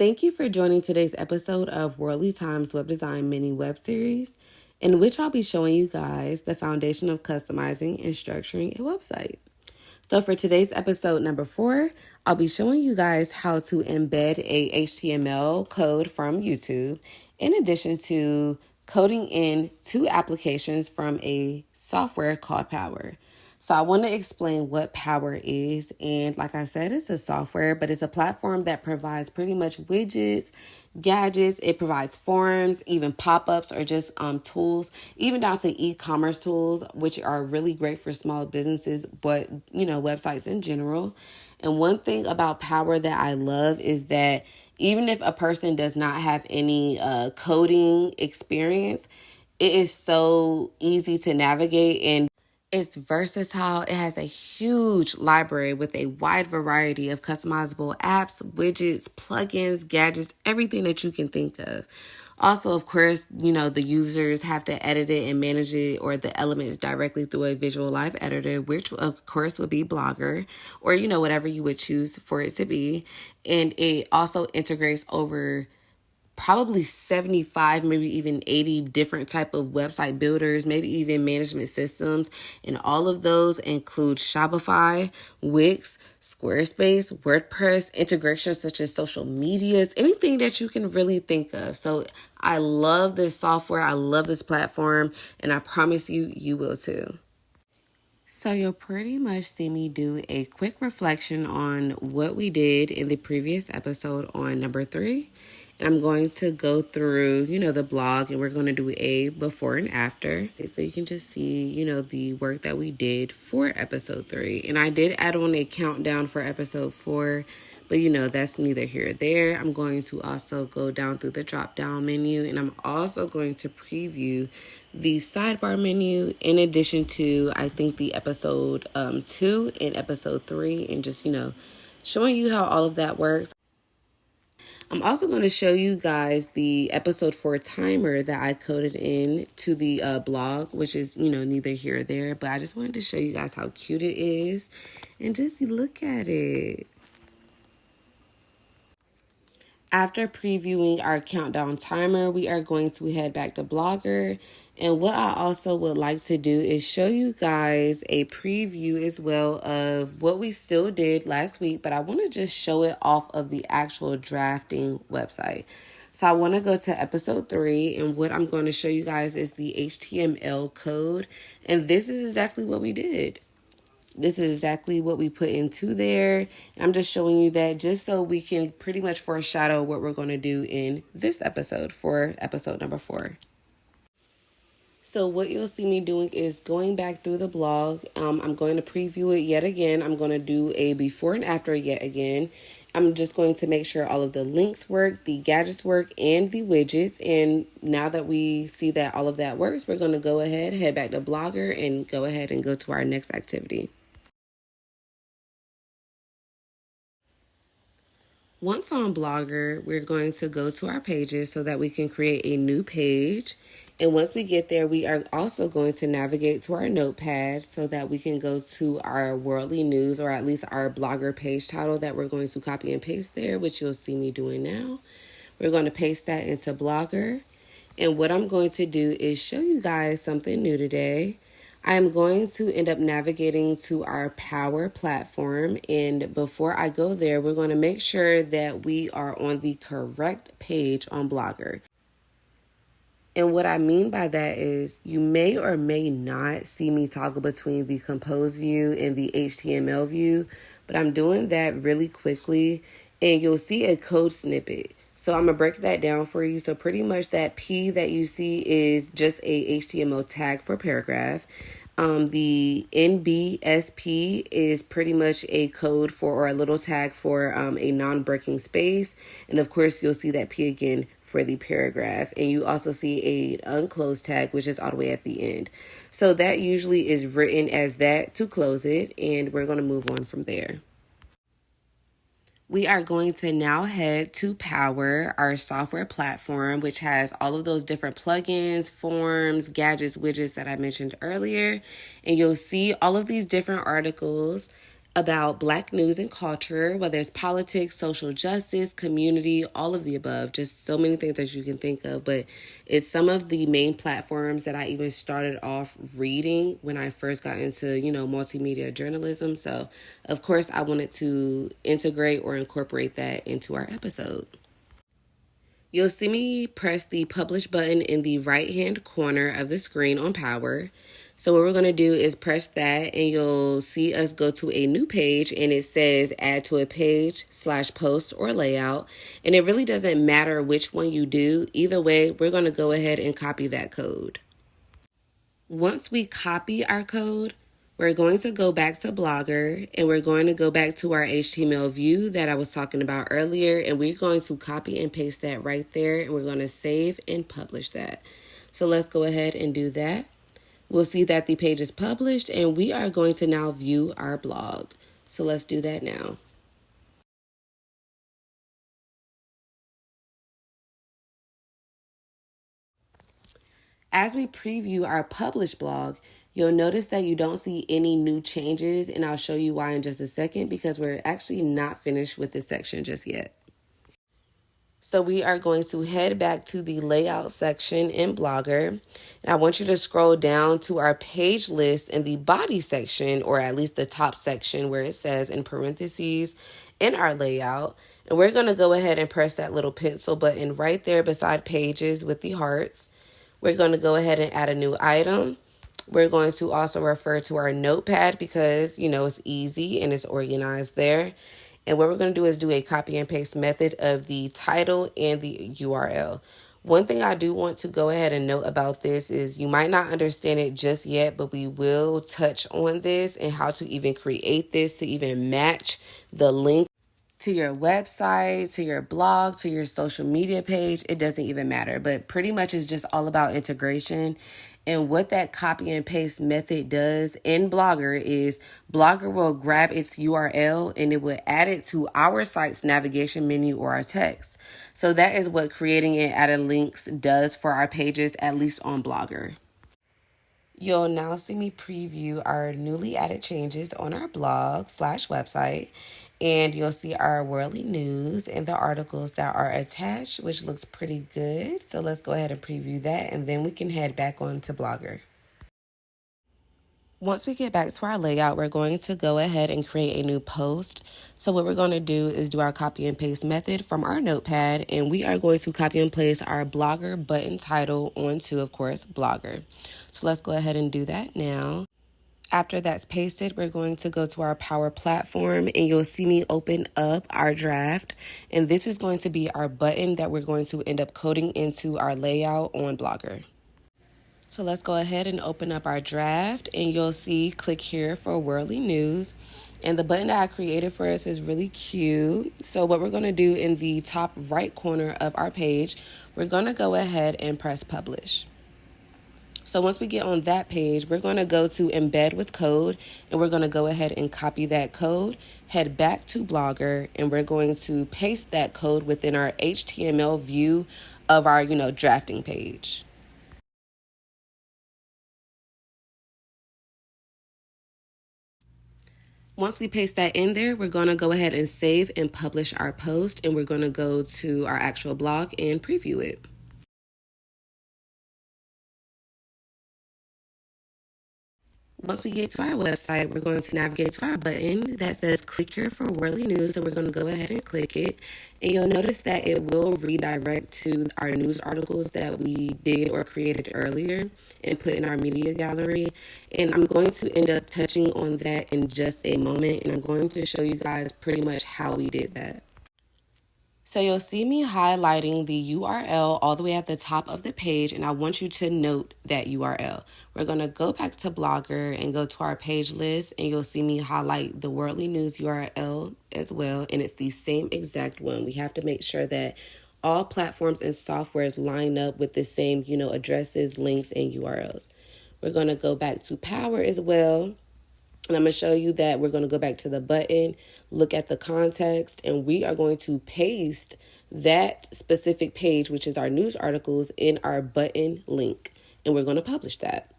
Thank you for joining today's episode of Worldly Times Web Design Mini Web Series, in which I'll be showing you guys the foundation of customizing and structuring a website. So for today's episode number 4, I'll be showing you guys how to embed a HTML code from YouTube, in addition to coding in 2 applications from a software called Powr. So I want to explain what Powr is, and like I said, it's a software, but it's a platform that provides pretty much widgets, gadgets. It provides forums, even pop-ups, or just tools, even down to e-commerce tools, which are really great for small businesses, but websites in general. And one thing about Powr that I love is that even if a person does not have any coding experience, it is so easy to navigate, and it's versatile. It has a huge library with a wide variety of customizable apps, widgets, plugins, gadgets, everything that you can think of. Also, of course, the users have to edit it and manage it or the elements directly through a visual live editor, which of course would be Blogger or, whatever you would choose for it to be. And it also integrates over probably 75, maybe even 80 different type of website builders, maybe even management systems. And all of those include Shopify, Wix, Squarespace, WordPress, integrations such as social medias, anything that you can really think of. So I love this software. I love this platform, and I promise you will too. So you'll pretty much see me do a quick reflection on what we did in the previous episode on number 3. And I'm going to go through, the blog, and we're going to do a before and after. So you can just see, the work that we did for episode 3. And I did add on a countdown for episode 4, but that's neither here or there. I'm going to also go down through the drop down menu, and I'm also going to preview the sidebar menu in addition to, I think, the episode 2 and episode 3, and just, showing you how all of that works. I'm also going to show you guys the episode 4 timer that I coded in to the blog, which is, neither here or there. But I just wanted to show you guys how cute it is and just look at it. After previewing our countdown timer, we are going to head back to Blogger. And what I also would like to do is show you guys a preview as well of what we still did last week, but I want to just show it off of the actual drafting website. So I want to go to episode 3, and what I'm going to show you guys is the HTML code. And this is exactly what we did. This is exactly what we put into there. And I'm just showing you that just so we can pretty much foreshadow what we're going to do in this episode for episode number 4. So what you'll see me doing is going back through the blog. I'm going to preview it yet again. I'm going to do a before and after yet again. I'm just going to make sure all of the links work, the gadgets work, and the widgets. And now that we see that all of that works, we're going to go ahead, head back to Blogger, and go ahead and go to our next activity. Once on Blogger, we're going to go to our pages so that we can create a new page. And once we get there, we are also going to navigate to our notepad so that we can go to our worldly news, or at least our Blogger page title that we're going to copy and paste there, which you'll see me doing now. We're going to paste that into Blogger. And what I'm going to do is show you guys something new today. I'm going to end up navigating to our Powr platform, and before I go there, we're going to make sure that we are on the correct page on Blogger. And what I mean by that is you may or may not see me toggle between the compose view and the HTML view, but I'm doing that really quickly, and you'll see a code snippet. So I'm going to break that down for you. So pretty much that P that you see is just a HTML tag for paragraph. The NBSP is pretty much a code for, or a little tag for a non-breaking space. And of course, you'll see that P again for the paragraph. And you also see a unclosed tag, which is all the way at the end. So that usually is written as that to close it. And we're going to move on from there. We are going to now head to Powr, our software platform, which has all of those different plugins, forms, gadgets, widgets that I mentioned earlier. And you'll see all of these different articles about Black news and culture, whether it's politics, social justice, community, all of the above, just so many things that you can think of. But it's some of the main platforms that I even started off reading when I first got into, multimedia journalism. So, of course, I wanted to integrate or incorporate that into our episode. You'll see me press the publish button in the right hand corner of the screen on Powr. So what we're going to do is press that and you'll see us go to a new page and it says add to a page / post or layout. And it really doesn't matter which one you do. Either way, we're going to go ahead and copy that code. Once we copy our code, we're going to go back to Blogger and we're going to go back to our HTML view that I was talking about earlier, and we're going to copy and paste that right there, and we're going to save and publish that. So let's go ahead and do that. We'll see that the page is published and we are going to now view our blog. So let's do that now. As we preview our published blog, you'll notice that you don't see any new changes, and I'll show you why in just a second because we're actually not finished with this section just yet. So we are going to head back to the layout section in Blogger. And I want you to scroll down to our page list in the body section, or at least the top section where it says in parentheses in our layout. And we're going to go ahead and press that little pencil button right there beside pages with the hearts. We're going to go ahead and add a new item. We're going to also refer to our notepad because, it's easy and it's organized there. And what we're going to do is do a copy and paste method of the title and the URL. One thing I do want to go ahead and note about this is you might not understand it just yet, but we will touch on this and how to even create this to even match the link to your website, to your blog, to your social media page. It doesn't even matter, but pretty much it's just all about integration. And what that copy and paste method does in Blogger is Blogger will grab its URL and it will add it to our site's navigation menu or our text. So that is what creating and adding links does for our pages, at least on Blogger. You'll now see me preview our newly added changes on our blog / website. And you'll see our worldly news and the articles that are attached, which looks pretty good. So let's go ahead and preview that, and then we can head back on to Blogger. Once we get back to our layout, we're going to go ahead and create a new post. So what we're going to do is do our copy and paste method from our notepad, and we are going to copy and paste our Blogger button title onto, of course, Blogger. So let's go ahead and do that now. After that's pasted, we're going to go to our Powr platform and you'll see me open up our draft. And this is going to be our button that we're going to end up coding into our layout on Blogger. So let's go ahead and open up our draft and you'll see click here for worldly news. And the button that I created for us is really cute. So what we're going to do in the top right corner of our page, we're going to go ahead and press publish. So once we get on that page, we're going to go to embed with code and we're going to go ahead and copy that code, head back to Blogger, and we're going to paste that code within our HTML view of our, drafting page. Once we paste that in there, we're going to go ahead and save and publish our post, and we're going to go to our actual blog and preview it. Once we get to our website, we're going to navigate to our button that says click here for worldly news. So we're going to go ahead and click it. And you'll notice that it will redirect to our news articles that we did or created earlier and put in our media gallery. And I'm going to end up touching on that in just a moment. And I'm going to show you guys pretty much how we did that. So you'll see me highlighting the URL all the way at the top of the page, and I want you to note that URL. We're going to go back to Blogger and go to our page list, and you'll see me highlight the Worldly News URL as well, and it's the same exact one. We have to make sure that all platforms and softwares line up with the same, addresses, links, and URLs. We're going to go back to Powr as well. And I'm going to show you that we're going to go back to the button, look at the context, and we are going to paste that specific page, which is our news articles, in our button link. And we're going to publish that.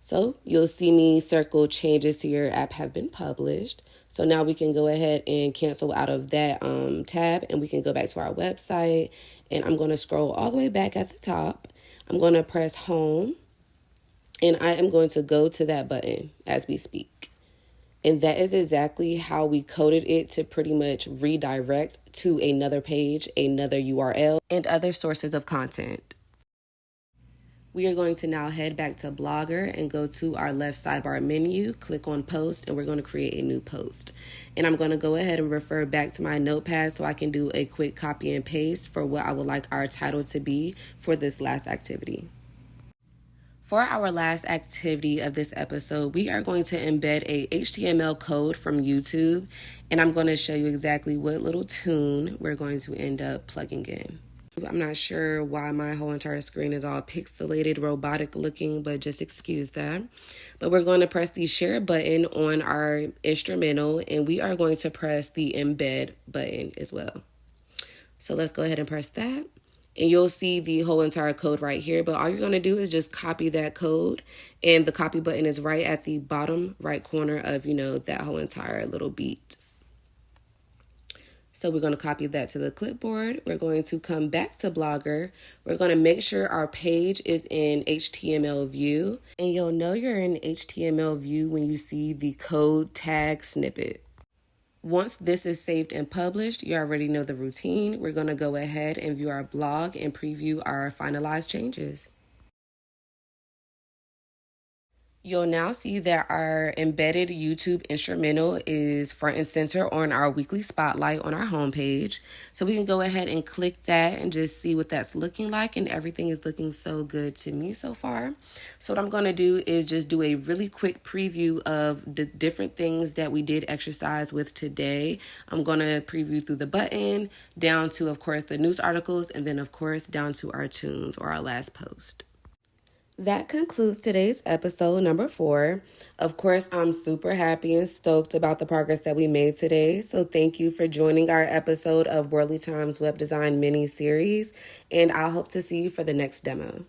So you'll see me circle changes to your app have been published. So now we can go ahead and cancel out of that tab, and we can go back to our website. And I'm going to scroll all the way back at the top. I'm going to press home, and I am going to go to that button as we speak. And that is exactly how we coded it to pretty much redirect to another page, another URL, and other sources of content. We are going to now head back to Blogger and go to our left sidebar menu, click on post, and we're going to create a new post. And I'm going to go ahead and refer back to my notepad so I can do a quick copy and paste for what I would like our title to be for this last activity. For our last activity of this episode, we are going to embed a HTML code from YouTube, and I'm going to show you exactly what little tune we're going to end up plugging in. I'm not sure why my whole entire screen is all pixelated, robotic looking, but just excuse that. But we're going to press the share button on our instrumental, and we are going to press the embed button as well. So let's go ahead and press that. And you'll see the whole entire code right here. But all you're going to do is just copy that code. And the copy button is right at the bottom right corner of, that whole entire little beat. So we're going to copy that to the clipboard. We're going to come back to Blogger. We're going to make sure our page is in HTML view. And you'll know you're in HTML view when you see the code tag snippet. Once this is saved and published, you already know the routine. We're going to go ahead and view our blog and preview our finalized changes. You'll now see that our embedded YouTube instrumental is front and center on our weekly spotlight on our homepage. So we can go ahead and click that and just see what that's looking like. And everything is looking so good to me so far. So what I'm going to do is just do a really quick preview of the different things that we did exercise with today. I'm going to preview through the button down to, of course, the news articles, and then, of course, down to our tunes or our last post. That concludes today's episode number 4. Of course, I'm super happy and stoked about the progress that we made today. So thank you for joining our episode of WorldlyTimexx Web Design mini series, and I hope to see you for the next demo.